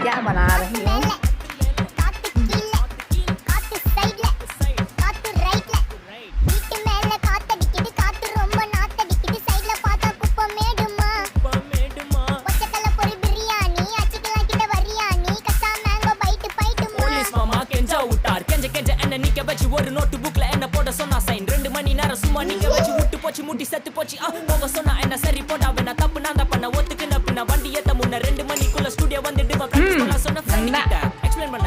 क्या बना रही हो? காத்து கீழ காத்து சைடுல காத்து ரைட்ல வீட்டு மேல காத்தடிக்குது காத்து ரொம்ப நாத்தடிக்குது சைடுல பார்த்தா குப்பை மேடுமா பச்சைக்கல்ல பொரி பிரியாணி அச்சிக்கலாம் கிட்ட வரியாணி கச்சா மேங்கோ பைட்டு பைட்டுமா போலீஸ் மாமா கெஞ்சா விட்டார் கெஞ்ச கெஞ்ச என்ன நிக்க வச்சு ஒரு நோட்டு புக்ல என்ன போட சொன்னா சைன் 2 மணி நேரம் சும்மா நிக்க வச்சு விட்டு போச்சு முட்டி செத்து போச்சு போக சொன்னா என்ன சரி போட்டா வேணா தப்பு நான் தான் பண்ண ஒத்துக்கு நப்பு நான் வண்டி ஏத்த முன்ன 2 மணிக்குள்ள ஸ்டுடியோ வந்துட்டு சொன்ன ஃப்ரெண்ட் கிட்ட எக்ஸ்பிளைன் பண்ண